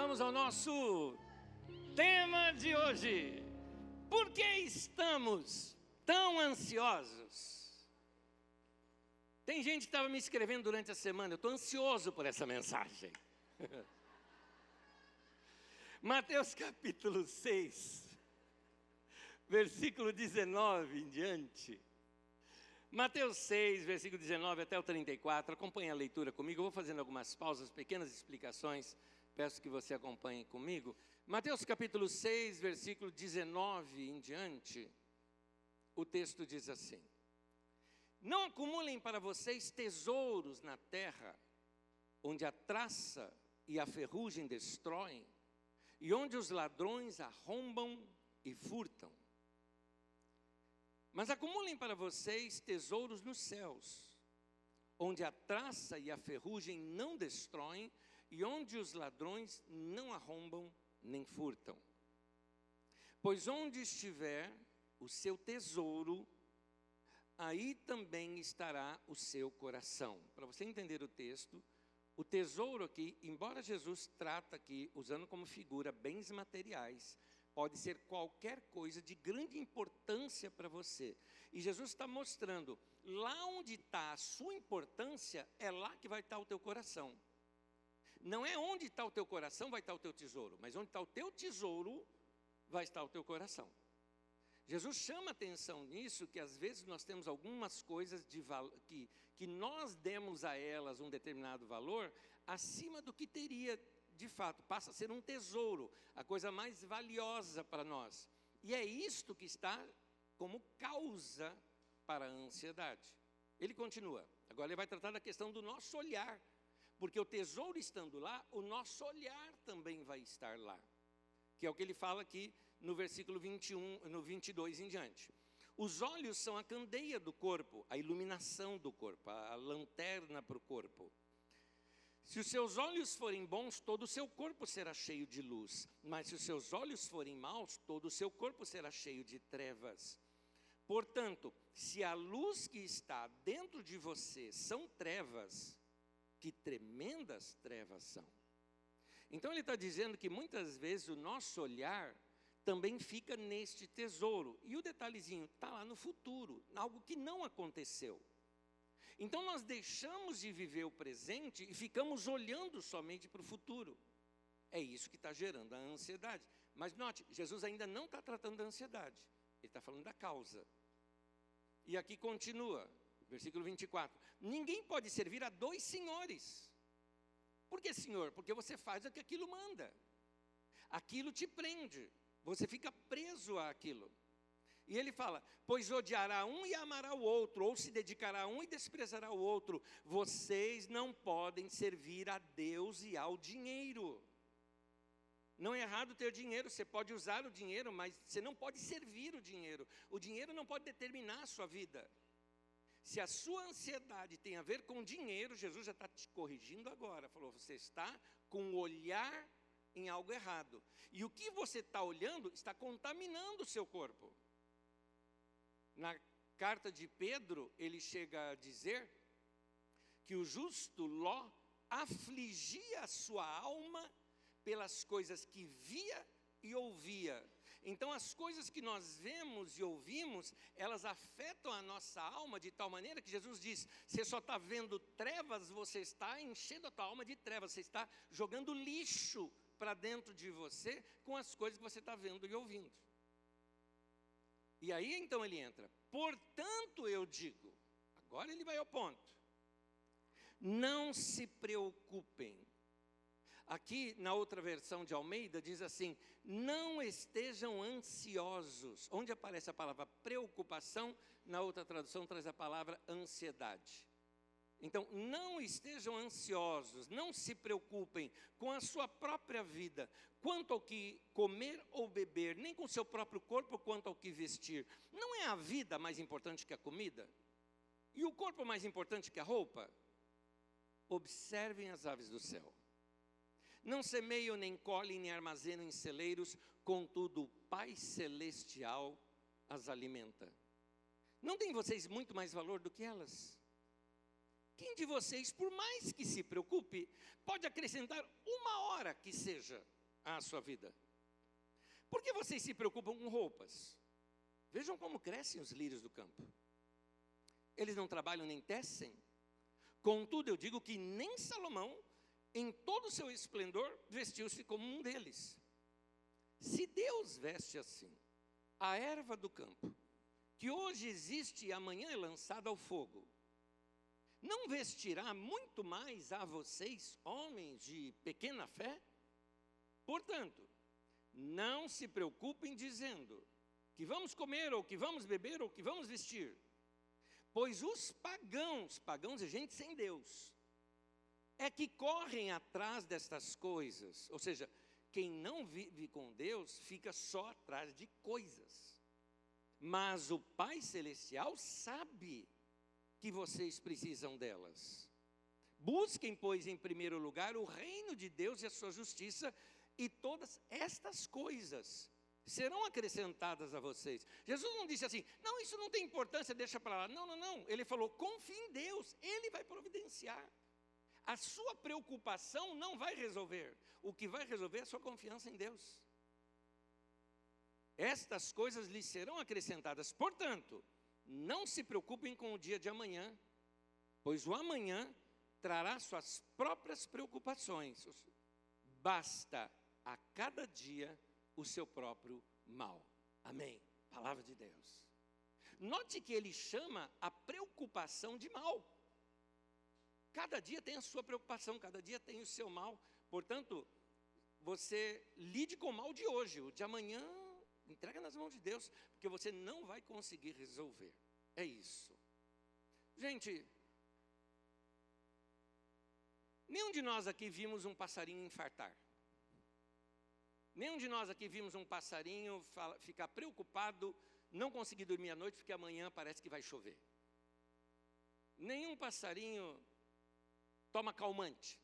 vamos ao nosso tema de hoje. Por que estamos tão ansiosos? Tem gente que estava me escrevendo durante a semana, eu estou ansioso por essa mensagem. Mateus capítulo 6, versículo 19 em diante. Mateus 6, versículo 19 até o 34, acompanhe a leitura comigo, eu vou fazendo algumas pausas, pequenas explicações, peço que você acompanhe comigo. Mateus capítulo 6, versículo 19 em diante, o texto diz assim: não acumulem para vocês tesouros na terra, onde a traça e a ferrugem destroem, e onde os ladrões arrombam e furtam. Mas acumulem para vocês tesouros nos céus, onde a traça e a ferrugem não destroem, e onde os ladrões não arrombam nem furtam. Pois onde estiver o seu tesouro, aí também estará o seu coração. Para você entender o texto, o tesouro aqui, embora Jesus trata aqui, usando como figura bens materiais, pode ser qualquer coisa de grande importância para você. E Jesus está mostrando, lá onde está a sua importância, é lá que vai estar o teu coração. Não é onde está o teu coração vai estar o teu tesouro, mas onde está o teu tesouro vai estar o teu coração. Jesus chama atenção nisso, que às vezes nós temos algumas coisas que nós demos a elas um determinado valor, acima do que teria de fato, passa a ser um tesouro, a coisa mais valiosa para nós. E é isto que está como causa para a ansiedade. Ele continua, agora ele vai tratar da questão do nosso olhar, porque o tesouro estando lá, o nosso olhar também vai estar lá. Que é o que ele fala aqui no versículo 21, no 22 em diante. Os olhos são a candeia do corpo, a iluminação do corpo, a lanterna para o corpo. Se os seus olhos forem bons, todo o seu corpo será cheio de luz. Mas se os seus olhos forem maus, todo o seu corpo será cheio de trevas. Portanto, se a luz que está dentro de você são trevas, que tremendas trevas são. Então ele está dizendo que muitas vezes o nosso olhar também fica neste tesouro. E o detalhezinho está lá no futuro, algo que não aconteceu. Então nós deixamos de viver o presente e ficamos olhando somente para o futuro. É isso que está gerando a ansiedade. Mas note, Jesus ainda não está tratando da ansiedade. Ele está falando da causa. E aqui continua, versículo 24. Ninguém pode servir a dois senhores. Por que, Senhor? Porque você faz o que aquilo manda. Aquilo te prende. Você fica preso àquilo. E ele fala, pois odiará um e amará o outro, ou se dedicará a um e desprezará o outro. Vocês não podem servir a Deus e ao dinheiro. Não é errado ter dinheiro, você pode usar o dinheiro, mas você não pode servir o dinheiro. O dinheiro não pode determinar a sua vida. Se a sua ansiedade tem a ver com dinheiro, Jesus já está te corrigindo agora. Falou, você está com o olhar em algo errado. E o que você está olhando está contaminando o seu corpo. Na carta de Pedro, ele chega a dizer que o justo Ló afligia a sua alma pelas coisas que via e ouvia. Então as coisas que nós vemos e ouvimos, elas afetam a nossa alma de tal maneira que Jesus diz, você só está vendo trevas, você está enchendo a tua alma de trevas, você está jogando lixo para dentro de você com as coisas que você está vendo e ouvindo. E aí então ele entra, portanto eu digo, agora ele vai ao ponto, não se preocupem. Aqui na outra versão de Almeida diz assim, não estejam ansiosos. Onde aparece a palavra preocupação, na outra tradução traz a palavra ansiedade. Então, não estejam ansiosos, não se preocupem com a sua própria vida, quanto ao que comer ou beber, nem com o seu próprio corpo, quanto ao que vestir. Não é a vida mais importante que a comida? E o corpo mais importante que a roupa? Observem as aves do céu. Não semeiam, nem colhem, nem armazenam em celeiros, contudo o Pai Celestial as alimenta. Não têm vocês muito mais valor do que elas? Quem de vocês, por mais que se preocupe, pode acrescentar uma hora que seja à sua vida? Por que vocês se preocupam com roupas? Vejam como crescem os lírios do campo. Eles não trabalham nem tecem. Contudo, eu digo que nem Salomão, em todo o seu esplendor, vestiu-se como um deles. Se Deus veste assim a erva do campo, que hoje existe e amanhã é lançada ao fogo, não vestirá muito mais a vocês, homens de pequena fé? Portanto, não se preocupem dizendo que vamos comer, ou que vamos beber, ou que vamos vestir. Pois os pagãos é gente sem Deus, é que correm atrás destas coisas. Ou seja, quem não vive com Deus fica só atrás de coisas. Mas o Pai Celestial sabe que vocês precisam delas. Busquem, pois, em primeiro lugar o reino de Deus e a sua justiça, e todas estas coisas serão acrescentadas a vocês. Jesus não disse assim, não, isso não tem importância, deixa para lá. Não, não, não. Ele falou, confie em Deus, Ele vai providenciar. A sua preocupação não vai resolver. O que vai resolver é a sua confiança em Deus. Estas coisas lhes serão acrescentadas. Portanto, não se preocupem com o dia de amanhã, pois o amanhã trará suas próprias preocupações. Basta a cada dia o seu próprio mal. Amém. Palavra de Deus. Note que ele chama a preocupação de mal. Cada dia tem a sua preocupação, cada dia tem o seu mal. Portanto, você lide com o mal de hoje. O de amanhã, entrega nas mãos de Deus, porque você não vai conseguir resolver. É isso. Gente, nenhum de nós aqui vimos um passarinho infartar. Nenhum de nós aqui vimos um passarinho ficar preocupado, não conseguir dormir à noite, porque amanhã parece que vai chover. Nenhum passarinho toma calmante.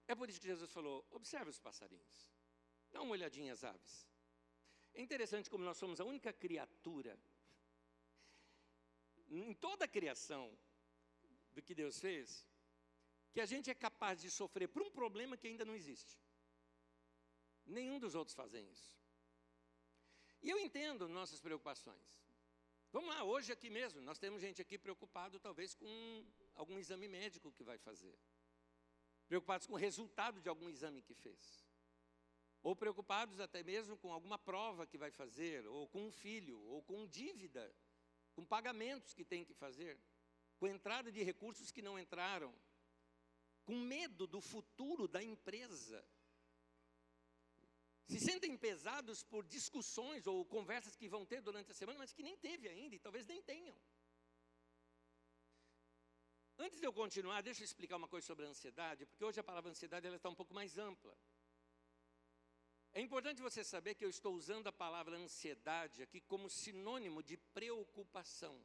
É por isso que Jesus falou, observe os passarinhos, dá uma olhadinha às aves. É interessante como nós somos a única criatura, em toda a criação do que Deus fez, que a gente é capaz de sofrer por um problema que ainda não existe. Nenhum dos outros fazem isso. E eu entendo nossas preocupações. Vamos lá, hoje aqui mesmo, nós temos gente aqui preocupado talvez com algum exame médico que vai fazer. Preocupados com o resultado de algum exame que fez. Ou preocupados até mesmo com alguma prova que vai fazer, ou com um filho, ou com dívida, com pagamentos que tem que fazer, com entrada de recursos que não entraram, com medo do futuro da empresa. Se sentem pesados por discussões ou conversas que vão ter durante a semana, mas que nem teve ainda e talvez nem tenham. Antes de eu continuar, deixa eu explicar uma coisa sobre a ansiedade, porque hoje a palavra ansiedade ela está um pouco mais ampla. É importante você saber que eu estou usando a palavra ansiedade aqui como sinônimo de preocupação.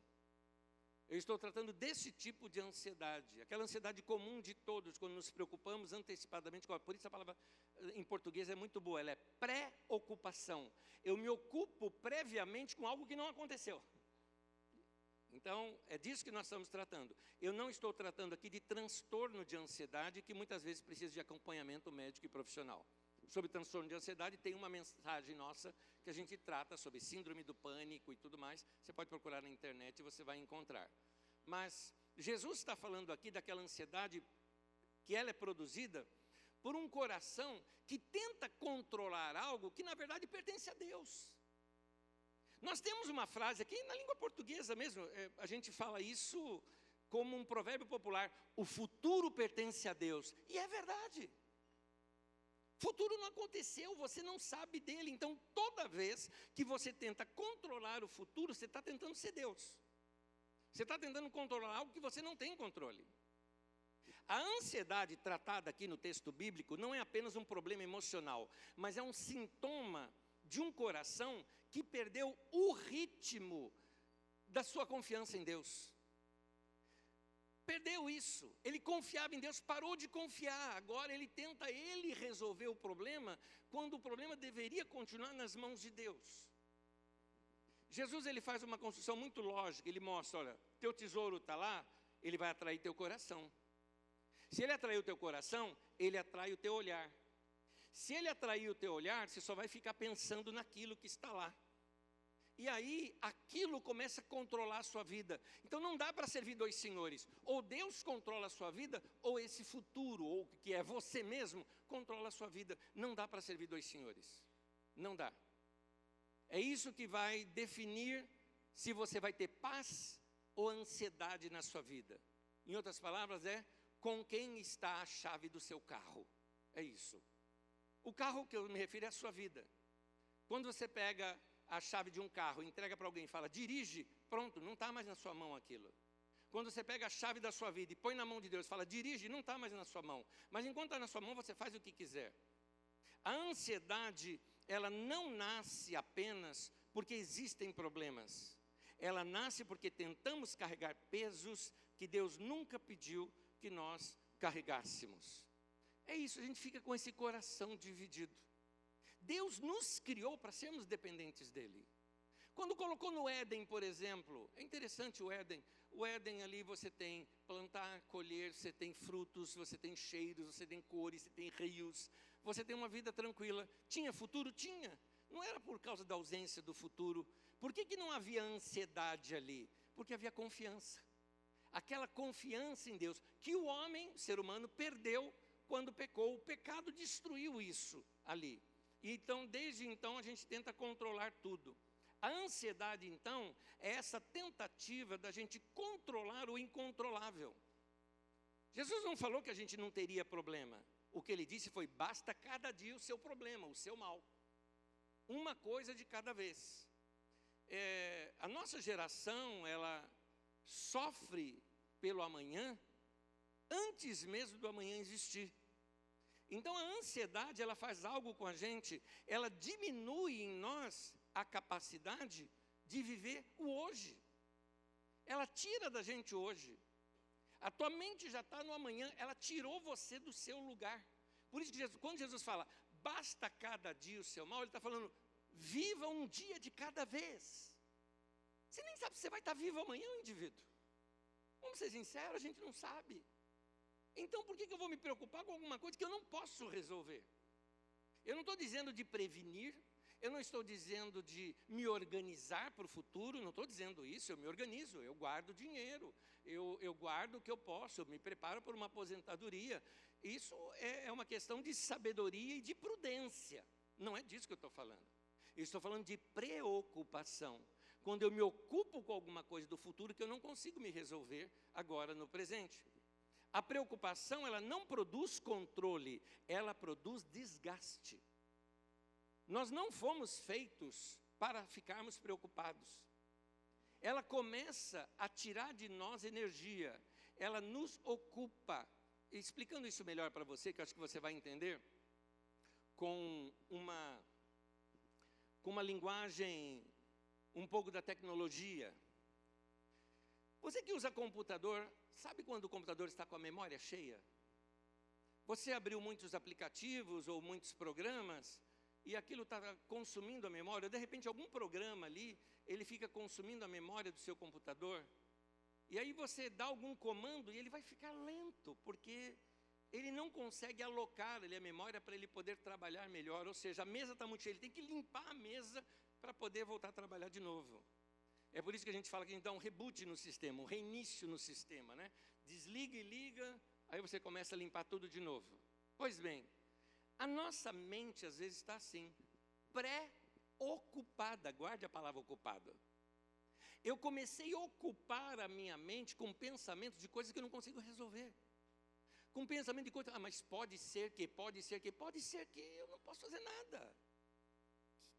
Eu estou tratando desse tipo de ansiedade, aquela ansiedade comum de todos, quando nos preocupamos antecipadamente. Por isso a palavra em português é muito boa, ela é preocupação. Eu me ocupo previamente com algo que não aconteceu. Então, é disso que nós estamos tratando. Eu não estou tratando aqui de transtorno de ansiedade, que muitas vezes precisa de acompanhamento médico e profissional. Sobre transtorno de ansiedade, tem uma mensagem nossa que a gente trata sobre síndrome do pânico e tudo mais. Você pode procurar na internet e você vai encontrar. Mas Jesus está falando aqui daquela ansiedade que ela é produzida por um coração que tenta controlar algo que na verdade pertence a Deus. Nós temos uma frase aqui na língua portuguesa mesmo, a gente fala isso como um provérbio popular, o futuro pertence a Deus. E é verdade. Futuro não aconteceu, você não sabe dele. Então, toda vez que você tenta controlar o futuro, você está tentando ser Deus. Você está tentando controlar algo que você não tem controle. A ansiedade tratada aqui no texto bíblico não é apenas um problema emocional, mas é um sintoma de um coração que perdeu o ritmo da sua confiança em Deus. Perdeu isso, ele confiava em Deus, parou de confiar, agora ele tenta resolver o problema, quando o problema deveria continuar nas mãos de Deus. Jesus ele faz uma construção muito lógica, ele mostra, olha, teu tesouro está lá, ele vai atrair teu coração. Se ele atrair o teu coração, ele atrai o teu olhar. Se ele atrair o teu olhar, você só vai ficar pensando naquilo que está lá. E aí, aquilo começa a controlar a sua vida. Então, não dá para servir dois senhores. Ou Deus controla a sua vida, ou esse futuro, ou que é você mesmo, controla a sua vida. Não dá para servir dois senhores. Não dá. É isso que vai definir se você vai ter paz ou ansiedade na sua vida. Em outras palavras, é com quem está a chave do seu carro. É isso. O carro que eu me refiro é a sua vida. Quando você pega a chave de um carro, entrega para alguém e fala, dirige, pronto, não está mais na sua mão aquilo. Quando você pega a chave da sua vida e põe na mão de Deus e fala, dirige, não está mais na sua mão. Mas enquanto está na sua mão, você faz o que quiser. A ansiedade, ela não nasce apenas porque existem problemas. Ela nasce porque tentamos carregar pesos que Deus nunca pediu que nós carregássemos. É isso, a gente fica com esse coração dividido. Deus nos criou para sermos dependentes dEle. Quando colocou no Éden, por exemplo, é interessante o Éden. O Éden ali você tem plantar, colher, você tem frutos, você tem cheiros, você tem cores, você tem rios. Você tem uma vida tranquila. Tinha futuro? Tinha. Não era por causa da ausência do futuro. Por que não havia ansiedade ali? Porque havia confiança. Aquela confiança em Deus, que o homem, o ser humano, perdeu quando pecou. O pecado destruiu isso ali. E então, desde então, a gente tenta controlar tudo. A ansiedade, então, é essa tentativa da gente controlar o incontrolável. Jesus não falou que a gente não teria problema. O que ele disse foi, basta cada dia o seu problema, o seu mal. Uma coisa de cada vez. A nossa geração, ela sofre pelo amanhã antes mesmo do amanhã existir. Então a ansiedade, ela faz algo com a gente, ela diminui em nós a capacidade de viver o hoje. Ela tira da gente hoje. A tua mente já está no amanhã, ela tirou você do seu lugar. Por isso que quando Jesus fala, basta cada dia o seu mal, ele está falando, viva um dia de cada vez. Você nem sabe se você vai estar vivo amanhã, indivíduo. Vamos ser sinceros, a gente não sabe. Então, por que eu vou me preocupar com alguma coisa que eu não posso resolver? Eu não estou dizendo de prevenir, eu não estou dizendo de me organizar para o futuro, não estou dizendo isso, eu me organizo, eu guardo dinheiro, eu guardo o que eu posso, eu me preparo para uma aposentadoria. Isso é uma questão de sabedoria e de prudência, não é disso que eu estou falando. Eu estou falando de preocupação, quando eu me ocupo com alguma coisa do futuro que eu não consigo me resolver agora no presente. A preocupação, ela não produz controle, ela produz desgaste. Nós não fomos feitos para ficarmos preocupados. Ela começa a tirar de nós energia, ela nos ocupa. Explicando isso melhor para você, que eu acho que você vai entender, com uma linguagem um pouco da tecnologia. Você que usa computador, sabe quando o computador está com a memória cheia? Você abriu muitos aplicativos ou muitos programas e aquilo está consumindo a memória. De repente, algum programa ali, ele fica consumindo a memória do seu computador. E aí você dá algum comando e ele vai ficar lento, porque ele não consegue alocar ali a memória para ele poder trabalhar melhor. Ou seja, a mesa está muito cheia, ele tem que limpar a mesa para poder voltar a trabalhar de novo. É por isso que a gente fala que a gente dá um reboot no sistema, um reinício no sistema, né? Desliga e liga, aí você começa a limpar tudo de novo. Pois bem, a nossa mente às vezes está assim, pré-ocupada, guarde a palavra ocupada. Eu comecei a ocupar a minha mente com pensamentos de coisas que eu não consigo resolver. Com pensamento de coisas, mas pode ser que eu não posso fazer nada.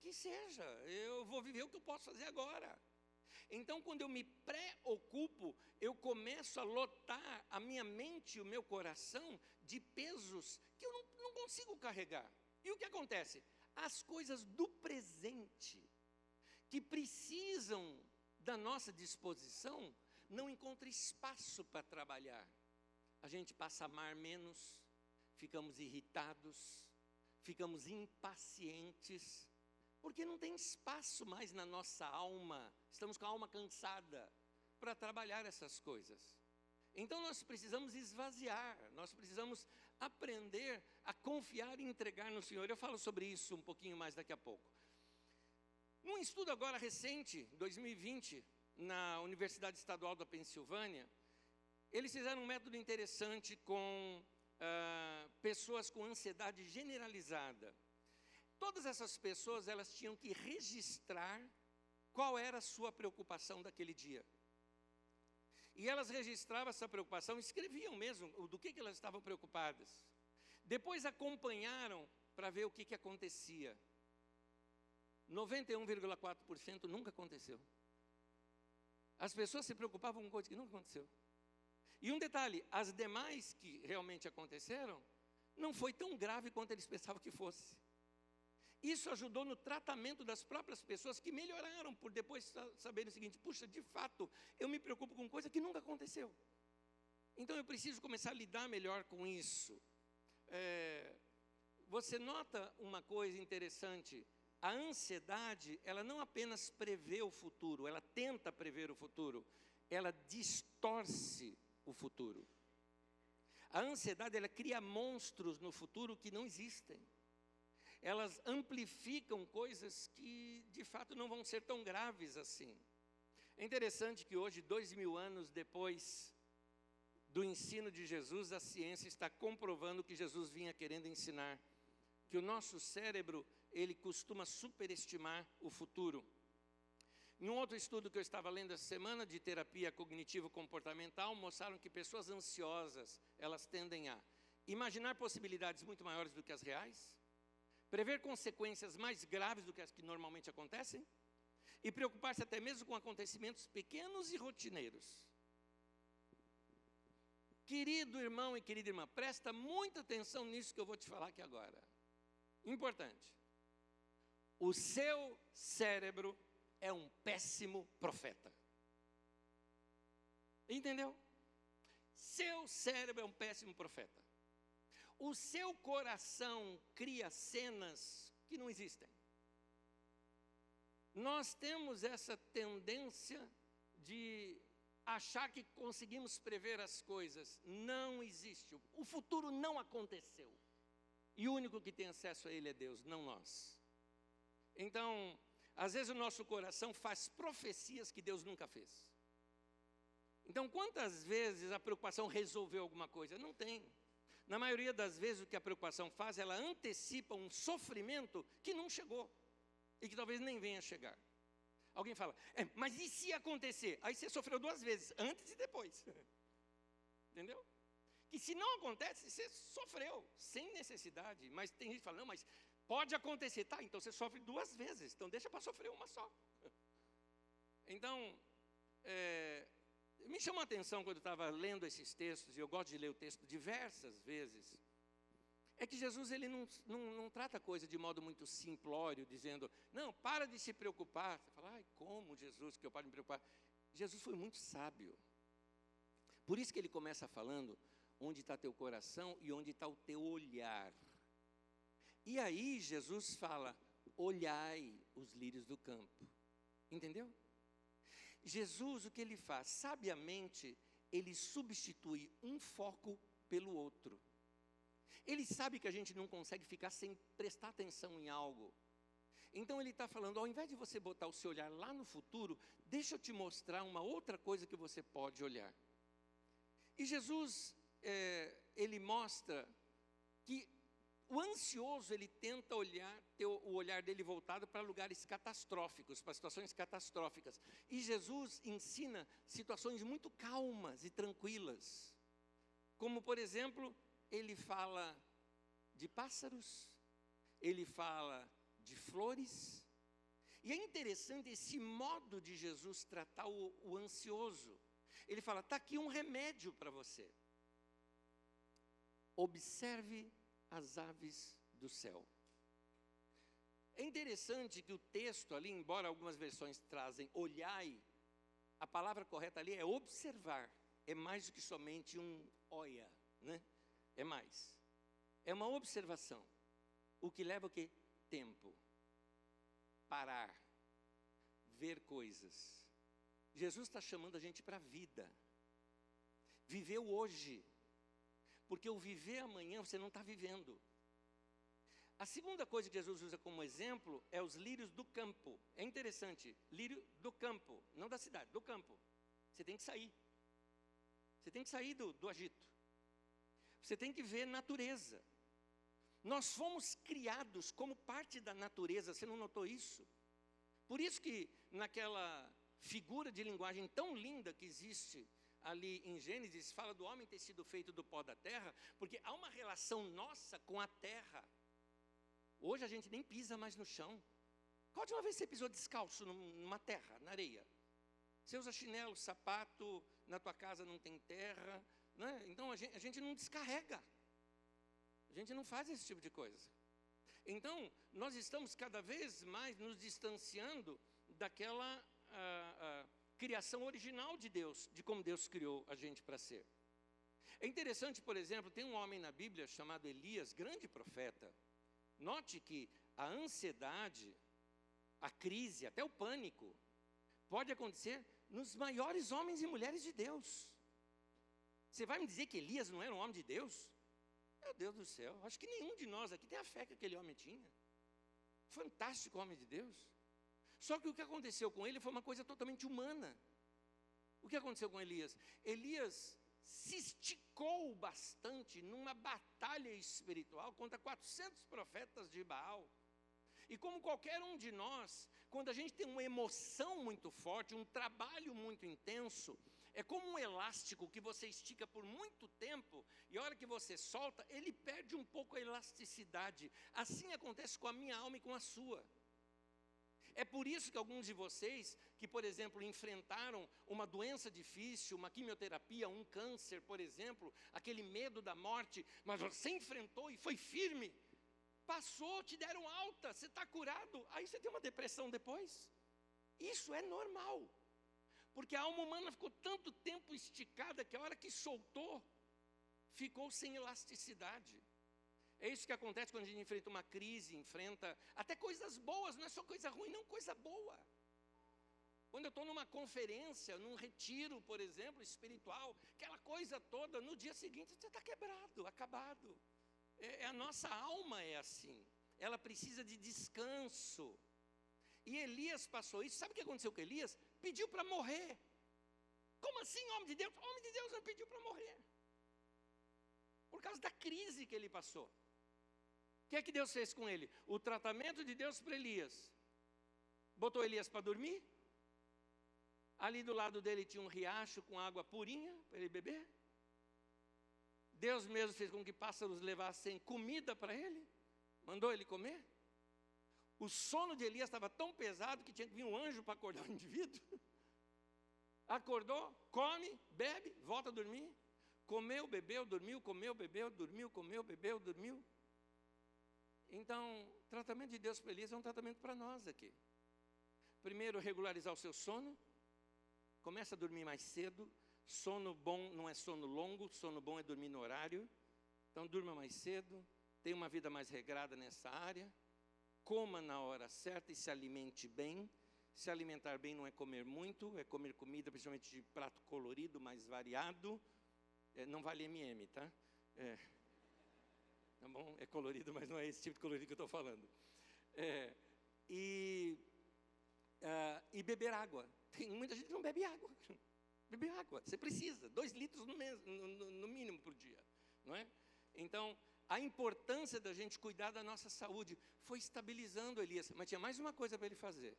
Que seja, eu vou viver o que eu posso fazer agora. Então, quando eu me preocupo, eu começo a lotar a minha mente e o meu coração de pesos que eu não consigo carregar. E o que acontece? As coisas do presente, que precisam da nossa disposição, não encontram espaço para trabalhar. A gente passa a amar menos, ficamos irritados, ficamos impacientes, porque não tem espaço mais na nossa alma, estamos com a alma cansada para trabalhar essas coisas. Então nós precisamos esvaziar, nós precisamos aprender a confiar e entregar no Senhor. Eu falo sobre isso um pouquinho mais daqui a pouco. Num estudo agora recente, 2020, na Universidade Estadual da Pensilvânia, eles fizeram um método interessante com pessoas com ansiedade generalizada. Todas essas pessoas, elas tinham que registrar qual era a sua preocupação daquele dia. E elas registravam essa preocupação, escreviam mesmo do que elas estavam preocupadas. Depois acompanharam para ver o que acontecia. 91,4% nunca aconteceu. As pessoas se preocupavam com coisas que nunca aconteceu. E um detalhe, as demais que realmente aconteceram, não foi tão grave quanto eles pensavam que fosse. Isso ajudou no tratamento das próprias pessoas que melhoraram por depois saberem o seguinte: puxa, de fato, eu me preocupo com coisa que nunca aconteceu. Então eu preciso começar a lidar melhor com isso. Você nota uma coisa interessante: a ansiedade, ela não apenas prevê o futuro, ela tenta prever o futuro, ela distorce o futuro. A ansiedade, ela cria monstros no futuro que não existem. Elas amplificam coisas que, de fato, não vão ser tão graves assim. É interessante que hoje, 2000 anos depois do ensino de Jesus, a ciência está comprovando o que Jesus vinha querendo ensinar, que o nosso cérebro, ele costuma superestimar o futuro. Em um outro estudo que eu estava lendo essa semana, de terapia cognitivo-comportamental, mostraram que pessoas ansiosas, elas tendem a imaginar possibilidades muito maiores do que as reais, prever consequências mais graves do que as que normalmente acontecem, e preocupar-se até mesmo com acontecimentos pequenos e rotineiros. Querido irmão e querida irmã, presta muita atenção nisso que eu vou te falar aqui agora. Importante. O seu cérebro é um péssimo profeta. Entendeu? Seu cérebro é um péssimo profeta. O seu coração cria cenas que não existem. Nós temos essa tendência de achar que conseguimos prever as coisas. Não existe. O futuro não aconteceu. E o único que tem acesso a ele é Deus, não nós. Então, às vezes o nosso coração faz profecias que Deus nunca fez. Então, quantas vezes a preocupação resolveu alguma coisa? Não tem. Na maioria das vezes o que a preocupação faz, ela antecipa um sofrimento que não chegou e que talvez nem venha a chegar. Alguém fala, mas e se acontecer? Aí você sofreu duas vezes, antes e depois. Entendeu? Que se não acontece, você sofreu, sem necessidade. Mas tem gente que fala, não, mas pode acontecer. Tá, então você sofre duas vezes, então deixa para sofrer uma só. Então, me chamou a atenção quando eu estava lendo esses textos, e eu gosto de ler o texto diversas vezes, é que Jesus ele não trata a coisa de modo muito simplório, dizendo, não, para de se preocupar. Você fala, como Jesus que eu paro de me preocupar? Jesus foi muito sábio. Por isso que ele começa falando, onde está teu coração e onde está o teu olhar. E aí Jesus fala, olhai os lírios do campo. Entendeu? Jesus, o que ele faz? Sabiamente, ele substitui um foco pelo outro. Ele sabe que a gente não consegue ficar sem prestar atenção em algo. Então ele está falando, ao invés de você botar o seu olhar lá no futuro, deixa eu te mostrar uma outra coisa que você pode olhar. E Jesus, ele mostra que o ansioso, ele tenta ter o olhar dele voltado para lugares catastróficos, para situações catastróficas. E Jesus ensina situações muito calmas e tranquilas. Como, por exemplo, ele fala de pássaros, ele fala de flores. E é interessante esse modo de Jesus tratar o ansioso. Ele fala, está aqui um remédio para você. Observe as aves do céu. É interessante que o texto ali, embora algumas versões trazem olhai, a palavra correta ali é observar. É mais do que somente um olha, né? É mais. É uma observação. O que leva o quê? Tempo. Parar. Ver coisas. Jesus está chamando a gente para a vida. Viver o hoje. porque o viver amanhã você não está vivendo. A segunda coisa que Jesus usa como exemplo é os lírios do campo. É interessante, lírio do campo, não da cidade, do campo. Você tem que sair. Você tem que sair do agito. Você tem que ver natureza. Nós fomos criados como parte da natureza, você não notou isso? Por isso que naquela figura de linguagem tão linda que existe ali em Gênesis, fala do homem ter sido feito do pó da terra, porque há uma relação nossa com a terra. Hoje a gente nem pisa mais no chão. Qual a última vez você pisou descalço numa terra, na areia? Você usa chinelo, sapato, na tua casa não tem terra, né? Então a gente não descarrega. A gente não faz esse tipo de coisa. Então, nós estamos cada vez mais nos distanciando daquela criação original de Deus, de como Deus criou a gente para ser. É interessante, por exemplo, tem um homem na Bíblia chamado Elias, grande profeta. Note que a ansiedade, a crise, até o pânico, pode acontecer nos maiores homens e mulheres de Deus. Você vai me dizer que Elias não era um homem de Deus? Meu Deus do céu, acho que nenhum de nós aqui tem a fé que aquele homem tinha. Fantástico homem de Deus. Só que o que aconteceu com ele foi uma coisa totalmente humana. O que aconteceu com Elias? Elias se esticou bastante numa batalha espiritual contra 400 profetas de Baal. E como qualquer um de nós, quando a gente tem uma emoção muito forte, um trabalho muito intenso, é como um elástico que você estica por muito tempo e a hora que você solta, ele perde um pouco a elasticidade. Assim acontece com a minha alma e com a sua. É por isso que alguns de vocês, que por exemplo enfrentaram uma doença difícil, uma quimioterapia, um câncer, por exemplo, aquele medo da morte, mas você enfrentou e foi firme, passou, te deram alta, você está curado, aí você tem uma depressão depois. Isso é normal. Porque a alma humana ficou tanto tempo esticada que a hora que soltou, ficou sem elasticidade. É isso que acontece quando a gente enfrenta uma crise, enfrenta até coisas boas, não é só coisa ruim, não, coisa boa. Quando eu estou numa conferência, num retiro, por exemplo, espiritual, aquela coisa toda, no dia seguinte você está quebrado, acabado. A nossa alma é assim, ela precisa de descanso. E Elias passou isso. Sabe o que aconteceu com Elias? Pediu para morrer. Como assim, homem de Deus? Homem de Deus não pediu para morrer. Por causa da crise que ele passou. O que é que Deus fez com ele? O tratamento de Deus para Elias. Botou Elias para dormir. Ali do lado dele tinha um riacho com água purinha para ele beber. Deus mesmo fez com que pássaros levassem comida para ele. Mandou ele comer. O sono de Elias estava tão pesado que tinha que vir um anjo para acordar o indivíduo. Acordou, come, bebe, volta a dormir. Comeu, bebeu, dormiu, comeu, bebeu, dormiu, comeu, bebeu, dormiu. Então, o tratamento de Deus para Elias é um tratamento para nós aqui. Primeiro, regularizar o seu sono. Começa a dormir mais cedo. Sono bom não é sono longo, sono bom é dormir no horário. Então, durma mais cedo, tenha uma vida mais regrada nessa área. Coma na hora certa e se alimente bem. Se alimentar bem não é comer muito, é comer comida, principalmente de prato colorido, mais variado. Não vale M&M, tá? Tá bom? É colorido, mas não é esse tipo de colorido que eu estou falando. E beber água. Tem muita gente que não bebe água. Beber água, você precisa, 2 litros no mínimo por dia. Não é? Então, a importância da gente cuidar da nossa saúde foi estabilizando Elias. Mas tinha mais uma coisa para ele fazer.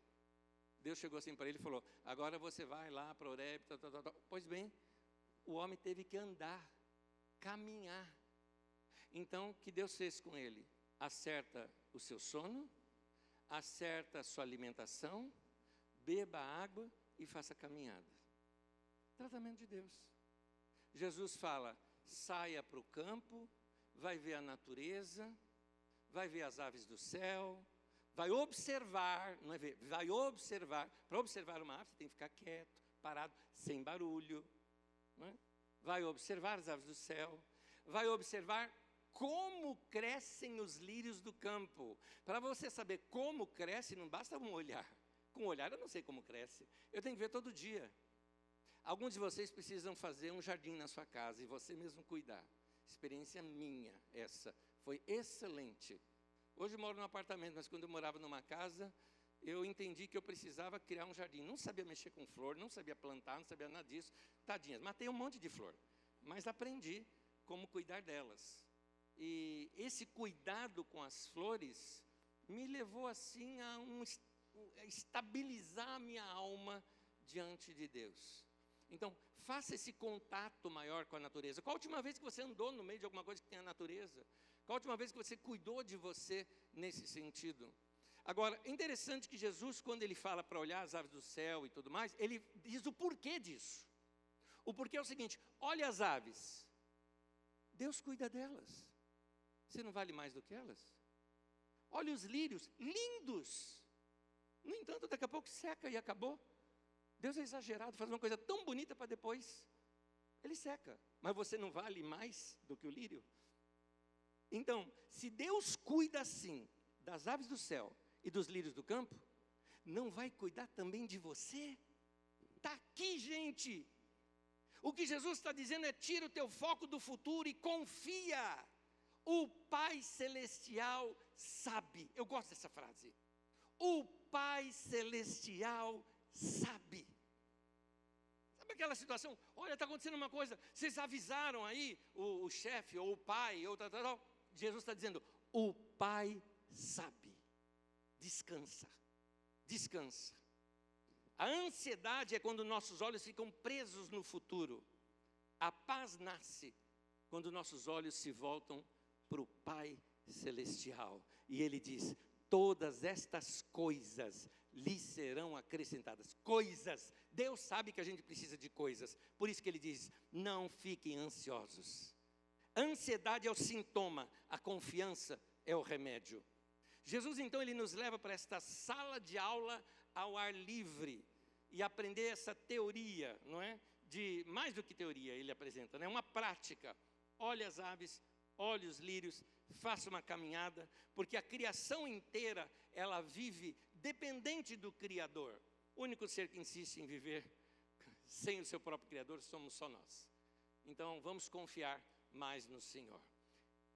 Deus chegou assim para ele e falou: agora você vai lá para Horebe. Pois bem, o homem teve que andar, caminhar. Então, o que Deus fez com ele? Acerta o seu sono, acerta a sua alimentação, beba água e faça caminhada. Tratamento de Deus. Jesus fala: saia para o campo, vai ver a natureza, vai ver as aves do céu, vai observar, não é ver, vai observar. Para observar uma ave, você tem que ficar quieto, parado, sem barulho. Não é? Vai observar as aves do céu, vai observar como crescem os lírios do campo. Para você saber como cresce, não basta um olhar. Com um olhar eu não sei como cresce, eu tenho que ver todo dia. Alguns de vocês precisam fazer um jardim na sua casa e você mesmo cuidar. experiência minha essa, foi excelente. Hoje eu moro num apartamento, mas quando eu morava numa casa, eu entendi que eu precisava criar um jardim. Não sabia mexer com flor, não sabia plantar, não sabia nada disso. Tadinhas, matei um monte de flor, mas aprendi como cuidar delas. E esse cuidado com as flores me levou assim a estabilizar a minha alma diante de Deus. Então, faça esse contato maior com a natureza. Qual a última vez que você andou no meio de alguma coisa que tem a natureza? Qual a última vez que você cuidou de você nesse sentido? Agora, é interessante que Jesus, quando ele fala para olhar as aves do céu e tudo mais, ele diz o porquê disso. O porquê é o seguinte: olha as aves, Deus cuida delas. Você não vale mais do que elas? Olha os lírios, lindos. No entanto, daqui a pouco seca e acabou. Deus é exagerado, faz uma coisa tão bonita para depois ele seca. Mas você não vale mais do que o lírio? Então, se Deus cuida assim das aves do céu e dos lírios do campo, não vai cuidar também de você? Está aqui, gente. O que Jesus está dizendo é: tira o teu foco do futuro e confia. O Pai Celestial sabe. Eu gosto dessa frase. O Pai Celestial sabe. Sabe aquela situação? Olha, está acontecendo uma coisa. Vocês avisaram aí o chefe ou o pai ou tal. Jesus está dizendo: o Pai sabe. Descansa. Descansa. A ansiedade é quando nossos olhos ficam presos no futuro. A paz nasce quando nossos olhos se voltam para o Pai Celestial. E Ele diz: todas estas coisas lhe serão acrescentadas. Coisas. Deus sabe que a gente precisa de coisas. Por isso que Ele diz: não fiquem ansiosos. A ansiedade é o sintoma, a confiança é o remédio. Jesus, então, Ele nos leva para esta sala de aula ao ar livre e aprender essa teoria, não é? De mais do que teoria, Ele apresenta, né? Uma prática. Olhe as aves, olhe os lírios, faça uma caminhada, porque a criação inteira, ela vive dependente do Criador. O único ser que insiste em viver sem o seu próprio Criador somos só nós. Então, vamos confiar mais no Senhor.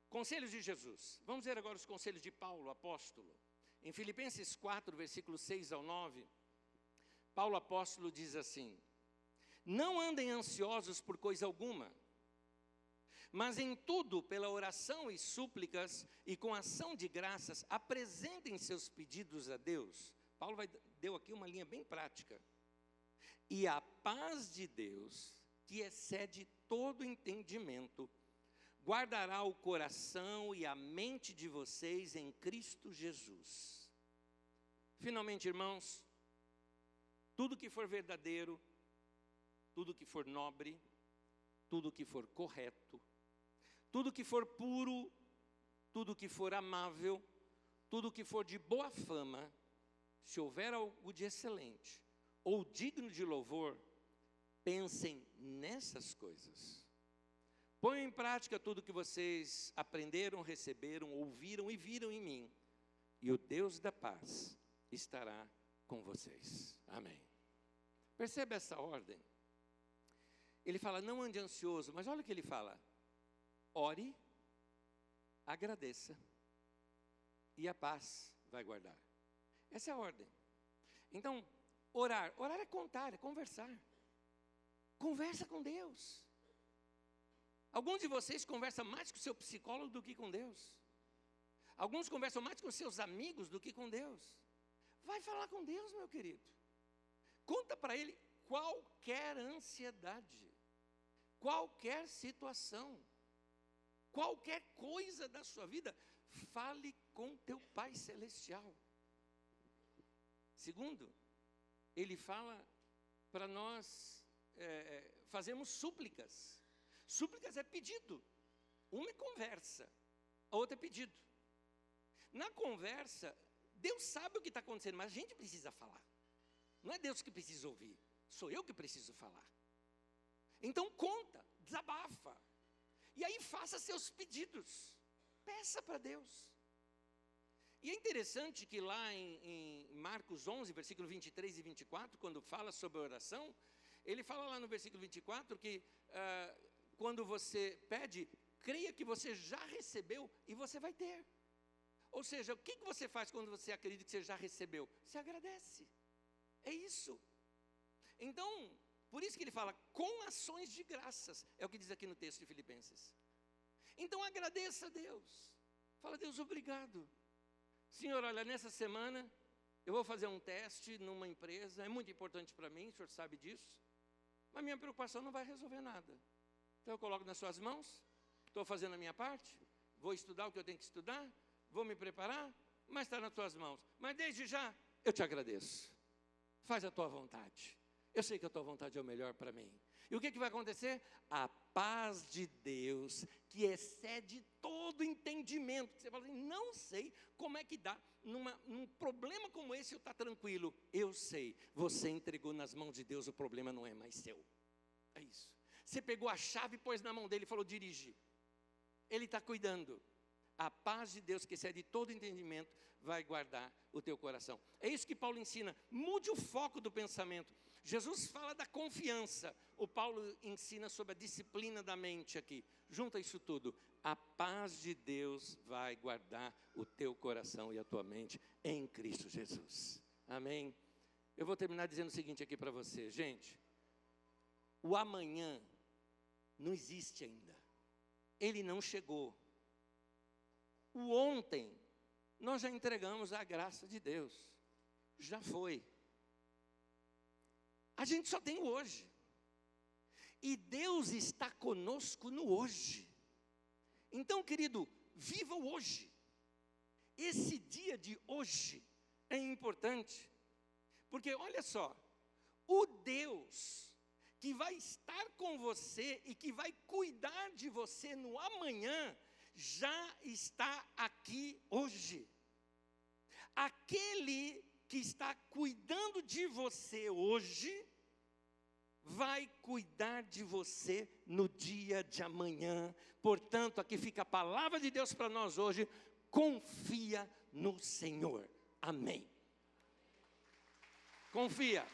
Conselhos de Jesus. Vamos ver agora os conselhos de Paulo, apóstolo. Em Filipenses 4, versículos 6 ao 9, Paulo, apóstolo, diz assim: não andem ansiosos por coisa alguma, mas em tudo, pela oração e súplicas e com ação de graças, apresentem seus pedidos a Deus. Paulo deu aqui uma linha bem prática. E a paz de Deus, que excede todo entendimento, guardará o coração e a mente de vocês em Cristo Jesus. Finalmente, irmãos, tudo que for verdadeiro, tudo que for nobre, tudo que for correto, tudo que for puro, tudo que for amável, tudo que for de boa fama, se houver algo de excelente ou digno de louvor, pensem nessas coisas. Ponham em prática tudo que vocês aprenderam, receberam, ouviram e viram em mim, e o Deus da paz estará com vocês. Amém. Perceba essa ordem. Ele fala: não ande ansioso, mas olha o que ele fala: ore, agradeça, e a paz vai guardar. Essa é a ordem. Então, orar é contar, é conversar. Conversa com Deus. Alguns de vocês conversam mais com o seu psicólogo do que com Deus. Alguns conversam mais com seus amigos do que com Deus. Vai falar com Deus, meu querido. Conta para Ele qualquer ansiedade, qualquer situação, qualquer coisa da sua vida. Fale com teu Pai Celestial. Segundo, Ele fala para nós fazermos súplicas. Súplicas é pedido. Uma é conversa, a outra é pedido. Na conversa, Deus sabe o que está acontecendo, mas a gente precisa falar. Não é Deus que precisa ouvir, sou eu que preciso falar. Então conta, desabafa. E aí faça seus pedidos. Peça para Deus. E é interessante que lá em Marcos 11, versículo 23 e 24, quando fala sobre a oração, ele fala lá no versículo 24 que quando você pede, creia que você já recebeu e você vai ter. Ou seja, o que você faz quando você acredita que você já recebeu? Você agradece. É isso. Então, por isso que ele fala, com ações de graças. É o que diz aqui no texto de Filipenses. Então, agradeça a Deus. Fala, Deus, obrigado. Senhor, olha, nessa semana, eu vou fazer um teste numa empresa. É muito importante para mim, o senhor sabe disso. Mas minha preocupação não vai resolver nada. Então, eu coloco nas suas mãos. Estou fazendo a minha parte. Vou estudar o que eu tenho que estudar. Vou me preparar. Mas está nas tuas mãos. Mas desde já, eu te agradeço. Faz a tua vontade. Eu sei que a tua vontade é o melhor para mim. E o que vai acontecer? A paz de Deus, que excede todo entendimento. Você fala assim, não sei como é que dá. Num problema como esse eu estou tranquilo. Eu sei, você entregou nas mãos de Deus, o problema não é mais seu. É isso. Você pegou a chave e pôs na mão dele e falou, dirige. Ele está cuidando. A paz de Deus, que excede todo entendimento, vai guardar o teu coração. É isso que Paulo ensina. Mude o foco do pensamento. Jesus fala da confiança. O Paulo ensina sobre a disciplina da mente aqui. Junta isso tudo. A paz de Deus vai guardar o teu coração e a tua mente em Cristo Jesus. Amém? Eu vou terminar dizendo o seguinte aqui para você. Gente, o amanhã não existe ainda. Ele não chegou. O ontem, nós já entregamos a graça de Deus. Já foi. A gente só tem o hoje. E Deus está conosco no hoje. Então, querido, viva o hoje. Esse dia de hoje é importante. Porque, olha só, o Deus que vai estar com você e que vai cuidar de você no amanhã, já está aqui hoje. Aquele que está cuidando de você hoje, vai cuidar de você no dia de amanhã. Portanto, aqui fica a palavra de Deus para nós hoje. Confia no Senhor. Amém. Confia.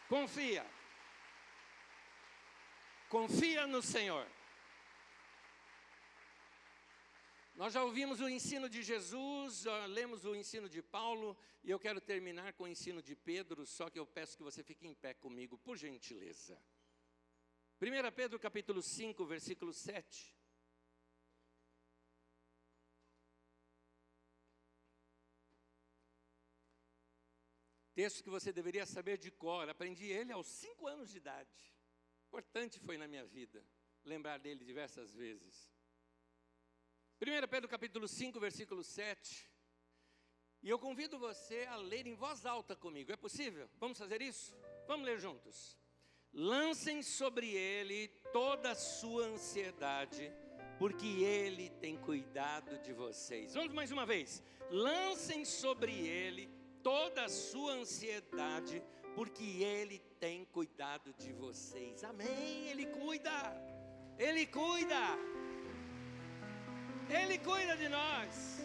Confia. Confia no Senhor. Nós já ouvimos o ensino de Jesus, lemos o ensino de Paulo, e eu quero terminar com o ensino de Pedro, só que eu peço que você fique em pé comigo, por gentileza. 1 Pedro capítulo 5, versículo 7. Texto que você deveria saber de cor, aprendi ele aos 5 anos de idade. Importante foi na minha vida, lembrar dele diversas vezes. 1 Pedro capítulo 5, versículo 7. E eu convido você a ler em voz alta comigo. É possível? Vamos fazer isso? Vamos ler juntos. Lancem sobre ele toda a sua ansiedade, porque ele tem cuidado de vocês. Vamos mais uma vez. Lancem sobre ele toda a sua ansiedade, porque ele tem cuidado de vocês. Amém? Ele cuida. Ele cuida. Ele cuida de nós.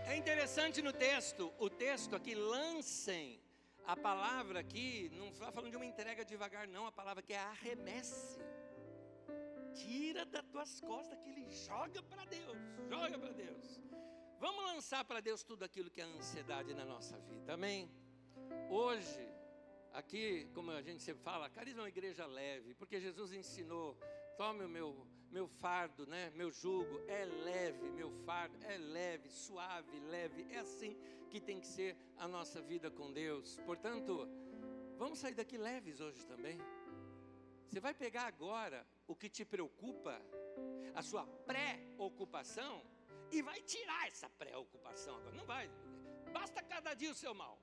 É interessante no texto, o texto aqui, lancem, a palavra aqui, não está falando de uma entrega devagar não, a palavra que é arremesse. Tira das tuas costas que ele joga para Deus, joga para Deus. Vamos lançar para Deus tudo aquilo que é ansiedade na nossa vida, amém? Hoje, aqui, como a gente sempre fala, Carisma é uma igreja leve, porque Jesus ensinou, tome o meu fardo, né? Meu jugo é leve, meu fardo é leve, suave, leve. É assim que tem que ser a nossa vida com Deus. Portanto, vamos sair daqui leves hoje também. Você vai pegar agora o que te preocupa, a sua pré-ocupação, e vai tirar essa pré-ocupação agora. Não vai, basta cada dia o seu mal.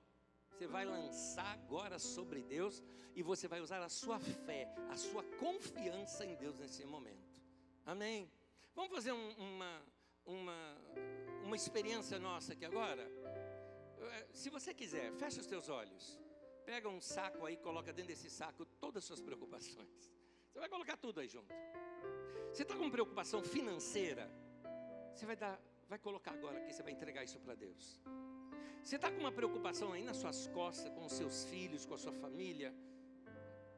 Você vai lançar agora sobre Deus e você vai usar a sua fé, a sua confiança em Deus nesse momento. Amém? Vamos fazer uma experiência nossa aqui agora? Se você quiser, fecha os teus olhos. Pega um saco aí, coloca dentro desse saco todas as suas preocupações. Você vai colocar tudo aí junto. Você está com preocupação financeira? Você vai colocar agora aqui, você vai entregar isso para Deus. Você está com uma preocupação aí nas suas costas, com os seus filhos, com a sua família?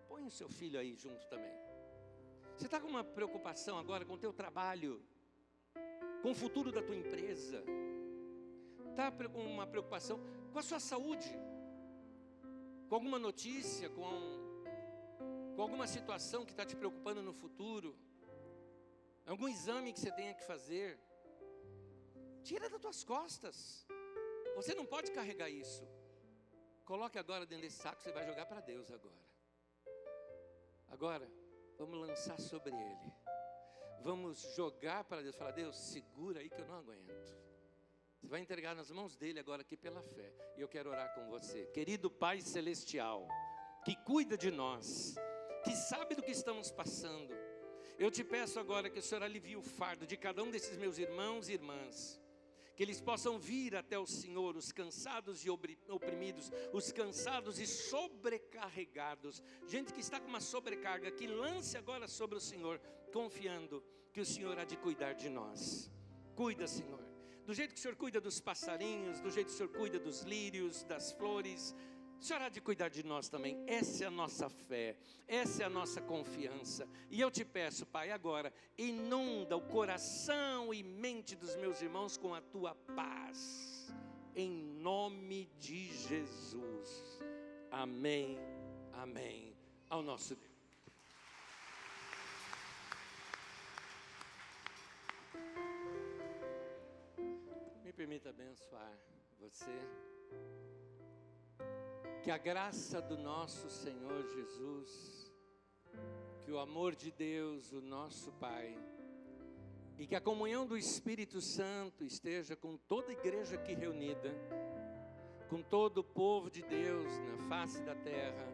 Põe o seu filho aí junto também. Você está com uma preocupação agora com o teu trabalho, com o futuro da tua empresa? Está com uma preocupação com a sua saúde? Com alguma notícia, com alguma situação que está te preocupando no futuro? Algum exame que você tenha que fazer? Tira das tuas costas. Você não pode carregar isso. Coloque agora dentro desse saco, você vai jogar para Deus agora. Agora, vamos lançar sobre Ele. Vamos jogar para Deus. Falar, Deus, segura aí que eu não aguento. Você vai entregar nas mãos dele agora aqui pela fé. E eu quero orar com você. Querido Pai Celestial, que cuida de nós, que sabe do que estamos passando. Eu te peço agora que o Senhor alivie o fardo de cada um desses meus irmãos e irmãs. Que eles possam vir até o Senhor, os cansados e oprimidos, os cansados e sobrecarregados. Gente que está com uma sobrecarga, que lance agora sobre o Senhor, confiando que o Senhor há de cuidar de nós. Cuida, Senhor. Do jeito que o Senhor cuida dos passarinhos, do jeito que o Senhor cuida dos lírios, das flores, o Senhor há de cuidar de nós também. Essa é a nossa fé, essa é a nossa confiança. E eu te peço, Pai, agora, inunda o coração e mente dos meus irmãos com a tua paz. Em nome de Jesus. Amém, amém. Ao nosso Deus. Me permita abençoar você. Que a graça do nosso Senhor Jesus, que o amor de Deus, o nosso Pai, e que a comunhão do Espírito Santo esteja com toda a igreja aqui reunida, com todo o povo de Deus na face da terra,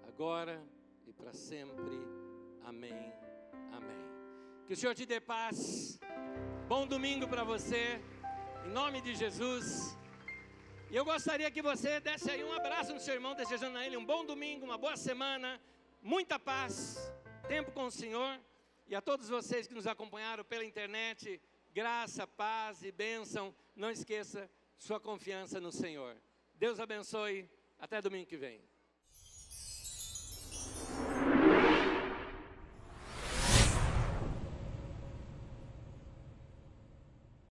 agora e para sempre. Amém, amém. Que o Senhor te dê paz. Bom domingo para você, em nome de Jesus. E eu gostaria que você desse aí um abraço no seu irmão, desejando a ele um bom domingo, uma boa semana, muita paz, tempo com o Senhor. E a todos vocês que nos acompanharam pela internet, graça, paz e bênção. Não esqueça sua confiança no Senhor. Deus abençoe. Até domingo que vem.